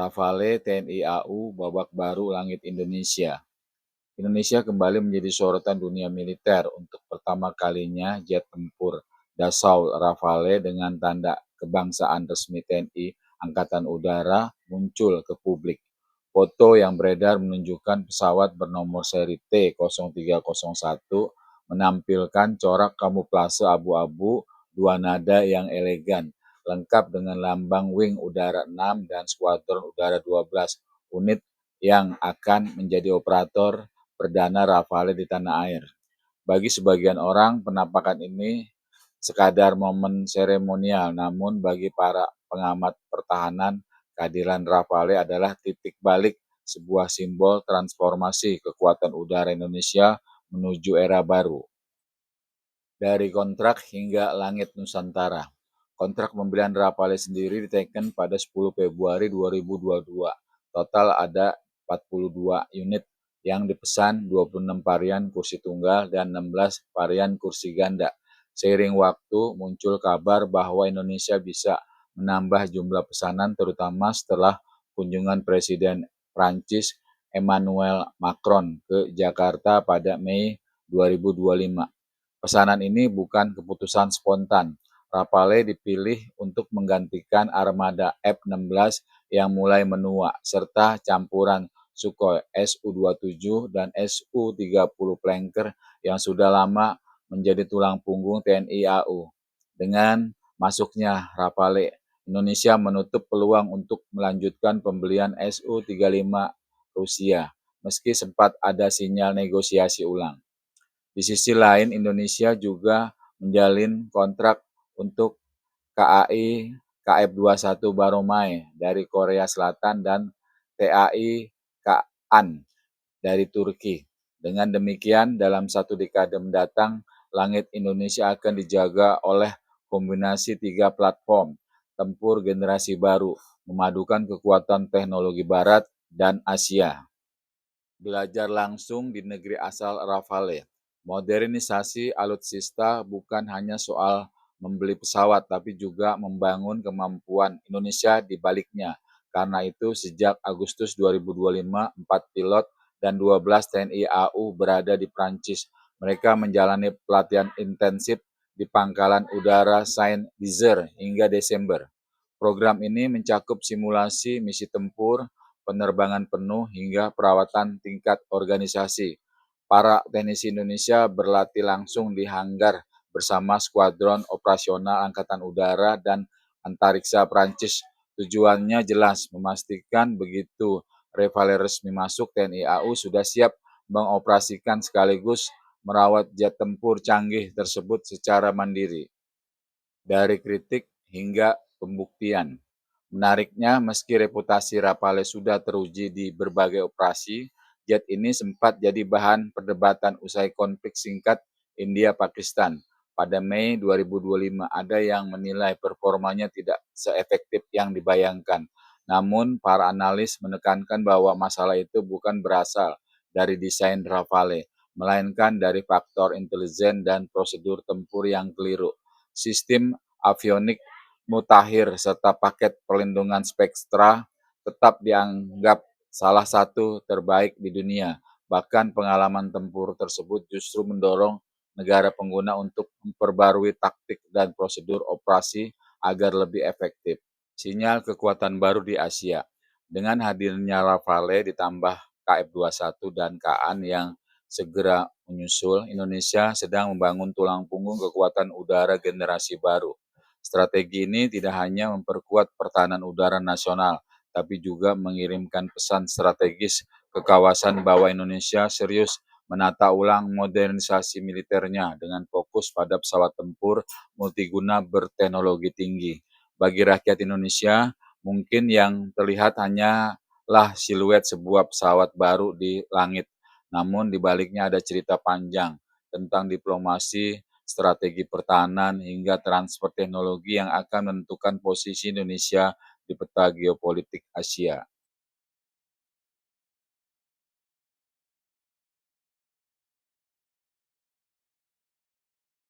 Rafale TNI AU babak baru langit Indonesia. Indonesia kembali menjadi sorotan dunia militer untuk pertama kalinya jet tempur Dassault Rafale dengan tanda kebangsaan resmi TNI Angkatan Udara muncul ke publik. Foto yang beredar menunjukkan pesawat bernomor seri T0301 menampilkan corak kamuflase abu-abu dua nada yang elegan, lengkap dengan lambang Wing Udara 6 dan Skuadron Udara 12 unit yang akan menjadi operator perdana Rafale di tanah air. Bagi sebagian orang, penampakan ini sekadar momen seremonial, namun bagi para pengamat pertahanan, kehadiran Rafale adalah titik balik sebuah simbol transformasi kekuatan udara Indonesia menuju era baru. Dari kontrak hingga langit Nusantara. Kontrak pembelian Rafale sendiri diteken pada 10 Februari 2022. Total ada 42 unit yang dipesan, 26 varian kursi tunggal dan 16 varian kursi ganda. Seiring waktu muncul kabar bahwa Indonesia bisa menambah jumlah pesanan terutama setelah kunjungan Presiden Prancis Emmanuel Macron ke Jakarta pada Mei 2025. Pesanan ini bukan keputusan spontan. Rafale dipilih untuk menggantikan armada F-16 yang mulai menua, serta campuran Sukhoi Su-27 dan Su-30 Flanker yang sudah lama menjadi tulang punggung TNI AU. Dengan masuknya Rafale, Indonesia menutup peluang untuk melanjutkan pembelian Su-35 Rusia, meski sempat ada sinyal negosiasi ulang. Di sisi lain, Indonesia juga menjalin kontrak untuk KAI KF-21 Baromai dari Korea Selatan dan TAI Kaan dari Turki. Dengan demikian, dalam satu dekade mendatang, langit Indonesia akan dijaga oleh kombinasi 3 platform tempur generasi baru, memadukan kekuatan teknologi Barat dan Asia. Belajar langsung di negeri asal Rafale. Modernisasi alutsista bukan hanya soal membeli pesawat, tapi juga membangun kemampuan Indonesia di baliknya. Karena itu, sejak Agustus 2025, 4 pilot dan 12 TNI AU berada di Prancis. Mereka menjalani pelatihan intensif di Pangkalan Udara Saint-Dizier hingga Desember. Program ini mencakup simulasi misi tempur, penerbangan penuh, hingga perawatan tingkat organisasi. Para teknisi Indonesia berlatih langsung di hanggar bersama Skuadron Operasional Angkatan Udara dan Antariksa Prancis. Tujuannya jelas, memastikan begitu Rafale resmi masuk, TNI AU sudah siap mengoperasikan sekaligus merawat jet tempur canggih tersebut secara mandiri. Dari kritik hingga pembuktian. Menariknya, meski reputasi Rafale sudah teruji di berbagai operasi, jet ini sempat jadi bahan perdebatan usai konflik singkat India-Pakistan. Pada Mei 2025, ada yang menilai performanya tidak seefektif yang dibayangkan. Namun, para analis menekankan bahwa masalah itu bukan berasal dari desain Rafale, melainkan dari faktor intelijen dan prosedur tempur yang keliru. Sistem avionik mutakhir serta paket perlindungan Spectra tetap dianggap salah satu terbaik di dunia. Bahkan pengalaman tempur tersebut justru mendorong negara pengguna untuk memperbarui taktik dan prosedur operasi agar lebih efektif. Sinyal kekuatan baru di Asia. Dengan hadirnya Rafale ditambah KF-21 dan Kaan yang segera menyusul, Indonesia sedang membangun tulang punggung kekuatan udara generasi baru. Strategi ini tidak hanya memperkuat pertahanan udara nasional, tapi juga mengirimkan pesan strategis ke kawasan bahwa Indonesia serius menata ulang modernisasi militernya dengan fokus pada pesawat tempur multiguna berteknologi tinggi. Bagi rakyat Indonesia, mungkin yang terlihat hanyalah siluet sebuah pesawat baru di langit, namun di baliknya ada cerita panjang tentang diplomasi, strategi pertahanan, hingga transfer teknologi yang akan menentukan posisi Indonesia di peta geopolitik Asia.